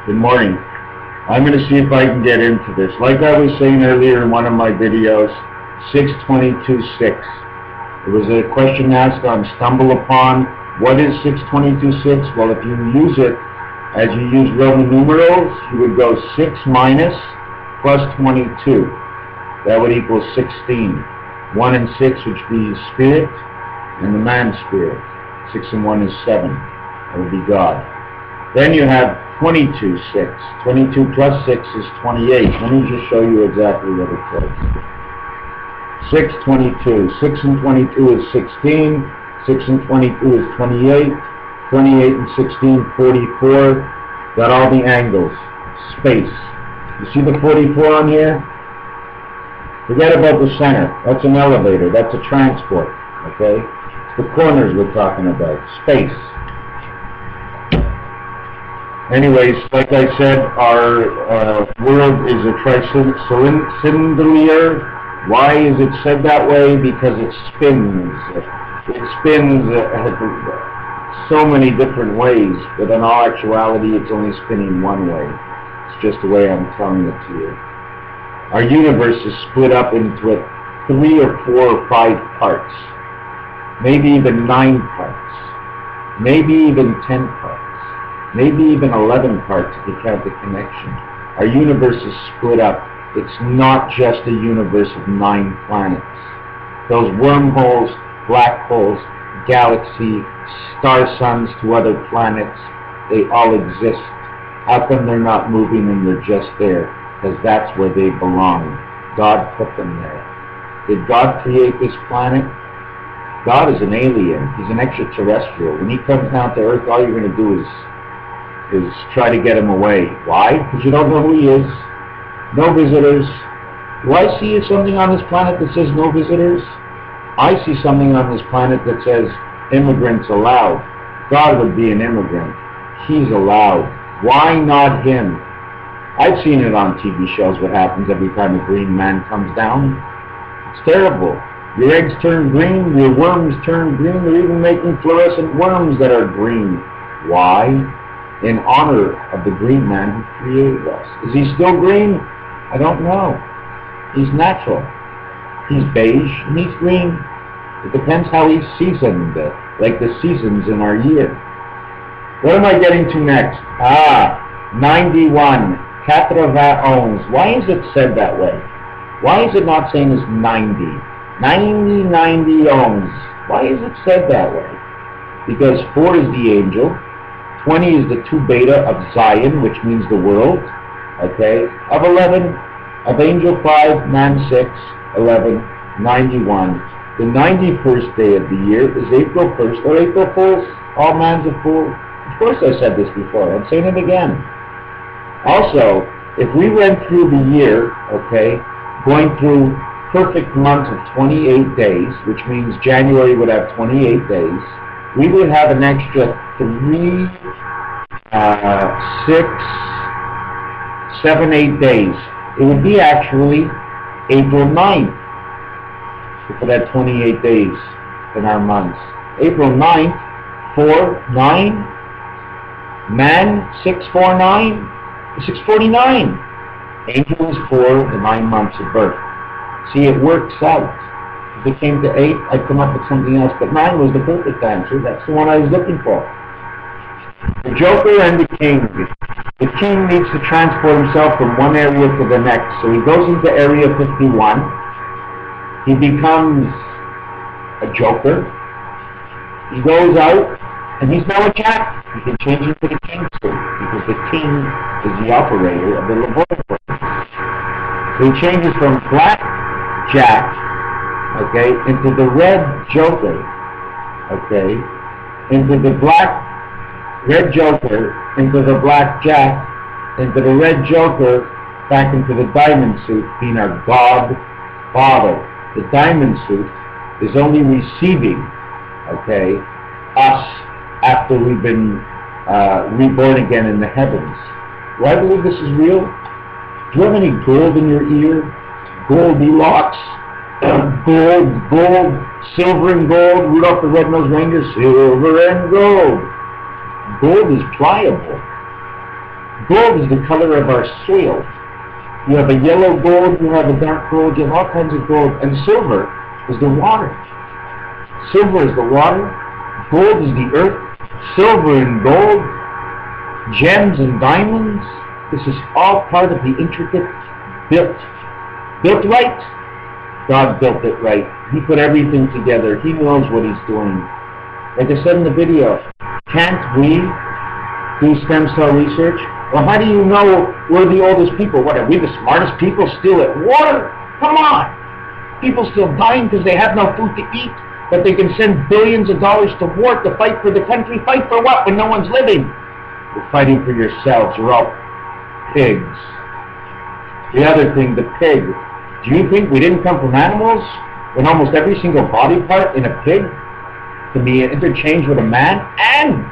Good morning. I'm going to see if I can get into this. Like I was saying earlier in one of my videos, 622.6. There was a question asked on StumbleUpon. What is 622.6? Well, if you use it as you use Roman numerals, you would go 6 minus plus 22. That would equal 16. 1 and 6 would be spirit and the man spirit. 6 and 1 is 7. That would be God. Then you have 22.6. 22 plus 6 is 28. Let me just show you exactly what it says. 622. 6 and 22 is 16. 6 and 22 is 28. 28 and 16, 44. Got all the angles. Space. You see the 44 on here? Forget about the center. That's an elevator. That's a transport. Okay? It's the corners we're talking about. Space. Anyways, like I said, our world is a tricylindrical. Why is it said that way? Because it spins. It spins so many different ways, but in all actuality, it's only spinning one way. It's just the way I'm telling it to you. Our universe is split up into 3 or 4 or 5 parts, maybe even 9 parts, maybe even 10 parts. Maybe even 11 parts if you count the connection. Our universe is split up. It's not just a universe of 9 planets. Those wormholes, black holes, galaxy, star suns to other planets, they all exist. How come they're not moving and they're just there? Because that's where they belong. God put them there. Did God create this planet? God is an alien. He's an extraterrestrial. When he comes down to Earth, all you're going to do is try to get him away. Why? Because you don't know who he is. No visitors. Do I see something on this planet that says no visitors? I see something on this planet that says immigrants allowed. God would be an immigrant. He's allowed. Why not him? I've seen it on TV shows what happens every time a green man comes down. It's terrible. Your eggs turn green, your worms turn green. They're even making fluorescent worms that are green. Why? In honor of the green man who created us. Is he still green? I don't know. He's natural. He's beige and he's green. It depends how he's seasoned, like the seasons in our year. What am I getting to next? 91. 91. Why is it said that way? Why is it not saying as 90? 90 ohms. Why is it said that way? Because 4 is the angel. 20 is the 2 beta of Zion, which means the world, okay? Of 11, of angel 5, man 6, 11, 91. The 91st day of the year is April 1st, or April Fools. All man's a fool. Of course I said this before. I'm saying it again. Also, if we went through the year, okay, going through perfect months of 28 days, which means January would have 28 days, we would have an extra 3, 6, 7, 8 days. It would be actually April 9th for that 28 days in our months. April 9th, 4, 9, man, 6, 4, 9, 649. Angel is 4, the 9 months of birth. See, it works out. If it came to 8, I'd come up with something else, but 9 was the perfect answer. That's the one I was looking for. The Joker and the King. The King needs to transport himself from one area to the next. So he goes into Area 51. He becomes a Joker. He goes out, and he's now a Jack. He can change into the King suit, because the King is the operator of the laboratory. So he changes from Black Jack, okay, into the Red Joker, okay, into the Red Joker, into the Black Jack, into the Red Joker, back into the Diamond suit, being our God Father. The Diamond suit is only receiving, okay, us after we've been reborn again in the heavens. Do I believe this is real? Do you have any gold in your ear? Goldilocks? Gold, silver and gold, Rudolph the Red-Nosed Reindeer, silver and gold. Gold is pliable. Gold is the color of our soil. You have a yellow gold, you have a dark gold, you have all kinds of gold. And silver is the water. Silver is the water. Gold is the earth. Silver and gold. Gems and diamonds. This is all part of the intricate built right. God built it right. He put everything together. He knows what he's doing. Like I said in the video, can't we do stem cell research? Well, how do you know we're the oldest people? What, are we the smartest people still at war? Come on! People still dying because they have no food to eat, but they can send billions of dollars to war to fight for the country. Fight for what when no one's living? You're fighting for yourselves. You're all pigs. The other thing, the pig. Do you think we didn't come from animals when almost every single body part in a pig can be interchanged with a man? And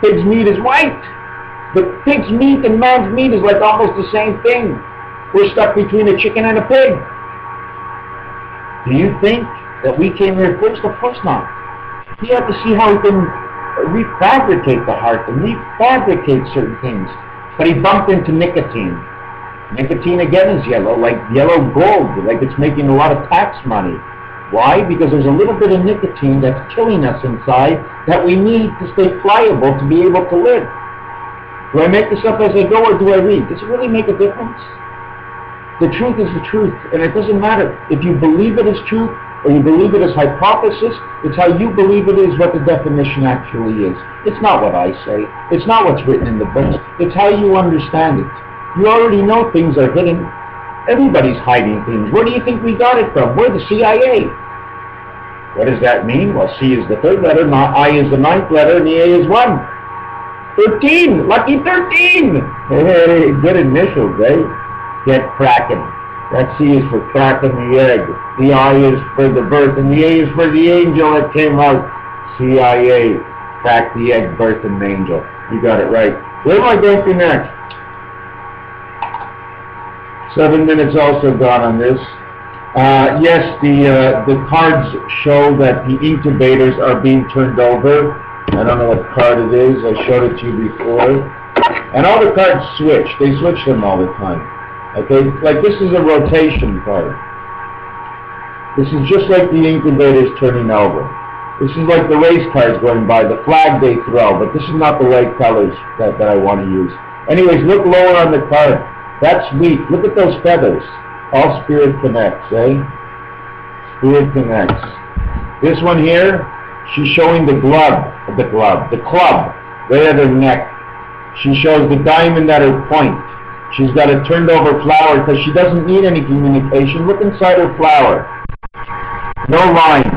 pig's meat is white. But pig's meat and man's meat is like almost the same thing. We're stuck between a chicken and a pig. Do you think that we came here first? Of course not. You have to see how he can refabricate the heart and refabricate certain things. But he bumped into nicotine. Nicotine again is yellow, like yellow gold, like it's making a lot of tax money. Why? Because there's a little bit of nicotine that's killing us inside that we need to stay pliable to be able to live. Do I make this up as I go, or do I read? Does it really make a difference? The truth is the truth, and it doesn't matter if you believe it as truth or you believe it as hypothesis. It's how you believe it is what the definition actually is. It's not what I say. It's not what's written in the books. It's how you understand it. You already know things are hidden. Everybody's hiding things. Where do you think we got it from? We're the CIA. What does that mean? Well, C is the third letter, I is the ninth letter, and the A is 1. 13! Lucky 13! Hey, good initials, eh? Get cracking. That C is for cracking the egg. The I is for the birth, and the A is for the angel that came out. CIA. Crack the egg, birth an angel. You got it right. Where am I going to next? 7 minutes also gone on this. Yes, the cards show that the incubators are being turned over. I don't know what card it is. I showed it to you before. And all the cards switch. They switch them all the time. Okay? Like this is a rotation card. This is just like the incubators turning over. This is like the race cars going by, the flag they throw, but this is not the right colors that I want to use. Anyways, look lower on the card. That's weak. Look at those feathers. All spirit connects, eh? Spirit connects. This one here, she's showing the club, right at her neck. She shows the diamond at her point. She's got a turned over flower because she doesn't need any communication. Look inside her flower. No lines.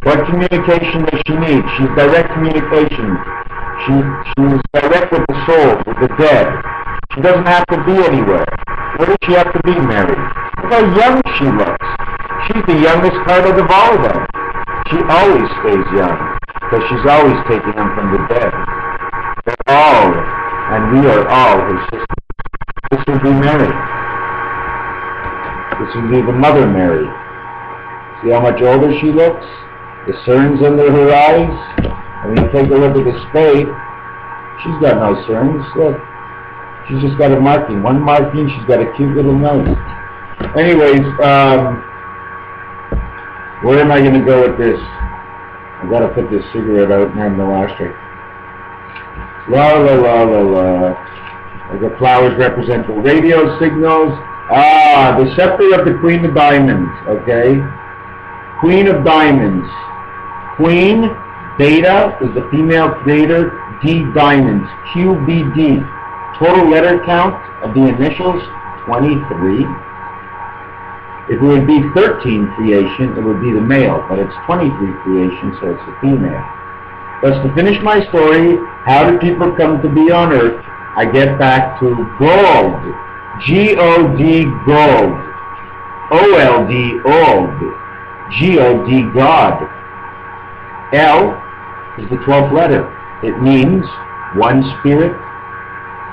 What communication does she need? She's direct communication. She's direct with the soul, with the dead. She doesn't have to be anywhere. Where does she have to be, Mary? Look how young she looks. She's the youngest card of all of them. She always stays young, because she's always taking them from the dead. They're all, and we are all her sisters. This would be Mary. This would be the Mother Mary. See how much older she looks? The cerns under her eyes. And when you take a look at the spade, she's got no cerns. Look. She's just got a marking. One marking, she's got a cute little nose. Anyways, where am I going to go with this? I've got to put this cigarette out and have the ashtray. La la la la la. The flowers represent the radio signals. Ah, the scepter of the Queen of Diamonds, okay? Queen of Diamonds. Queen, Beta, is the female creator. D, Diamonds. QBD. Total letter count of the initials, 23. If it would be 13 creation, it would be the male, but it's 23 creation, so it's the female. Thus, to finish my story, how did people come to be on Earth? I get back to gold. G-O-D, gold. O-L-D, old. G-O-D, God. L is the 12th letter. It means one spirit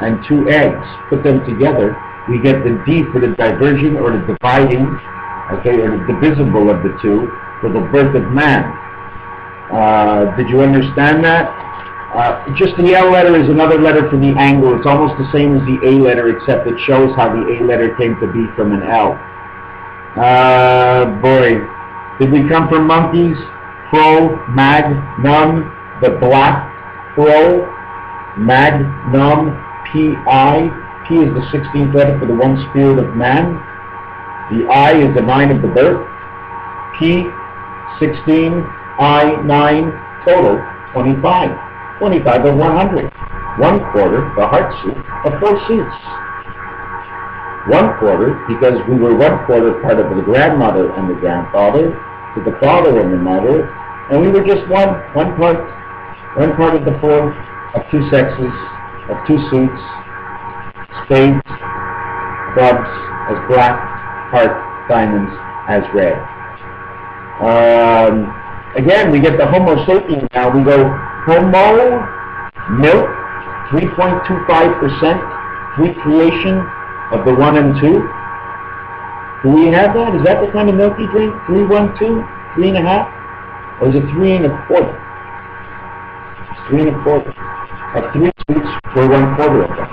and 2 eggs. Put them together, we get the D for the diversion or the dividing, okay, or the divisible of the two, for the birth of man. Did you understand that? Just the L letter is another letter for the angle. It's almost the same as the A letter, except it shows how the A letter came to be from an L. Boy, did we come from monkeys? Crow, mag, num, the black crow, mag, num, P-I. P is the 16th letter for the one spirit of man. The I is the 9 of the birth. P, 16, I, 9, total, 25. 25 of 100. 1/4, the heart suit, of 4 suits. 1/4, because we were 1/4 part of the grandmother and the grandfather, to the father and the mother, and we were just one part of the 4, of 2 sexes, of 2 suits, spades, clubs as black, heart, diamonds as red. Again, we get the Homo sapiens now. We go Homo, milk, 3.25%, recreation of the 1 and 2. Do we have that? Is that the kind of milk you drink? 3, 1, 2, 3.5? Or is it 3 1/4? It's 3 1/4. Of 3 sweets, we're 1/4 of them.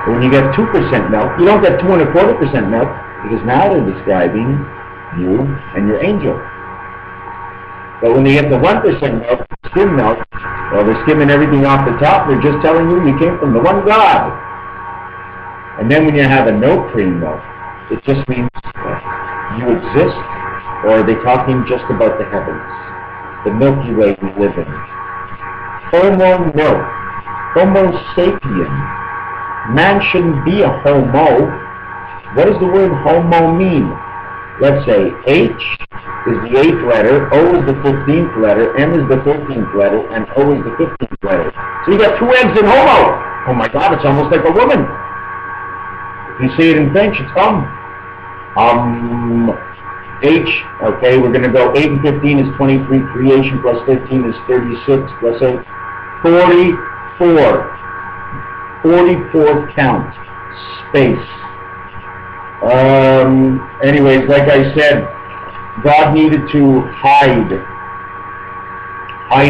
But when you get 2% milk, you don't get 2.25% milk, because now they're describing you and your angel. But when they get the 1% milk, skim milk, well, they're skimming everything off the top. They're just telling you you came from the one God. And then when you have a no cream milk, it just means you exist, or are they talking just about the heavens, the Milky Way we live in? Homo milk, Homo sapien. Man shouldn't be a homo. What does the word homo mean? Let's say H is the 8th letter, O is the 15th letter, M is the 13th letter, and O is the 15th letter. So you got 2 eggs in homo. Oh my God, it's almost like a woman. If you say it in French, it's H, okay, we're going to go 8 and 15 is 23, creation plus 15 is 36, plus 8, 44. 44 count, space. Anyways, like I said, God needed to hide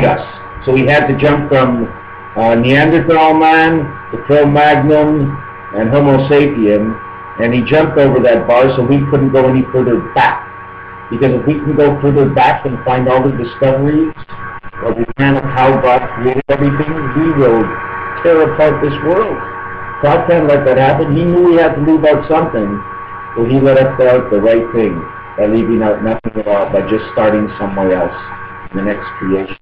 us. So he had to jump from Neanderthal man to Cro-Magnon and Homo sapien, and he jumped over that bar so we couldn't go any further back. Because if we can go further back and find all the discoveries, or we can of how God created everything, we will tear apart this world. God can't let that happen. He knew he had to leave out something, so he let us out the right thing by leaving out nothing at all, by just starting somewhere else in the next creation.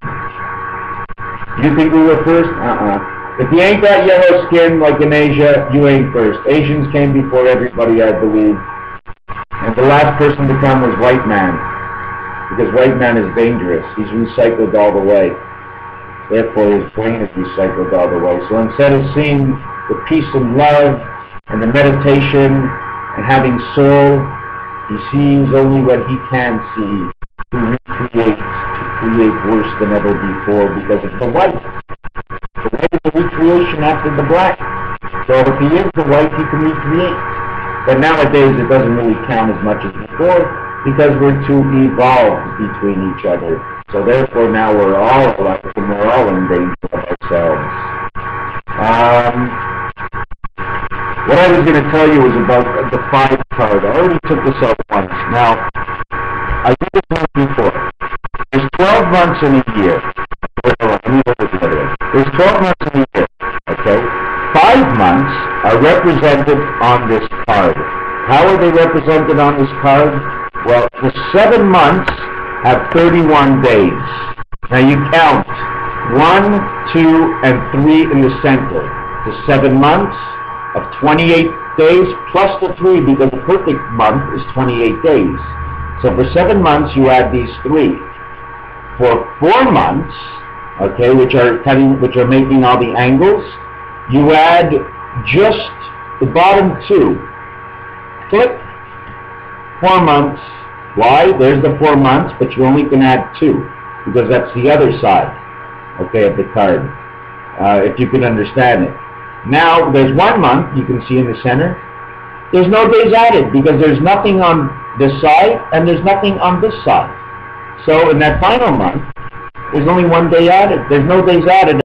You think we were first? If you ain't got yellow skin like in Asia, you ain't first. Asians came before everybody, I believe. And the last person to come was white man, because white man is dangerous. He's recycled all the way. Therefore, his brain is recycled all the way. So instead of seeing the peace and love and the meditation and having soul, he sees only what he can see to recreate, to create worse than ever before, because of the white. The white is the recreation after the black. So if he is the white, he can recreate. But nowadays it doesn't really count as much as before, because we're too evolved between each other. So therefore now we're all alike and we're all in danger of ourselves. What I was going to tell you was about the 5 card. I already took this out once. Now, I did this once before. There's 12 months in a year. There's 12 months in a year, okay? 5 months are represented on this card. How are they represented on this card? Well, the 7 months have 31 days. Now you count 1, 2, and 3 in the center. The 7 months of 28 days plus the 3, because the perfect month is 28 days. So for 7 months you add these 3. For 4 months, okay, which are making all the angles, you add just the bottom 2. Click. 4 months. Why? There's the 4 months, but you only can add 2, because that's the other side, okay, of the card, if you can understand it. Now, there's 1 month, you can see in the center. There's no days added, because there's nothing on this side, and there's nothing on this side. So, in that final month, there's only 1 day added. There's no days added.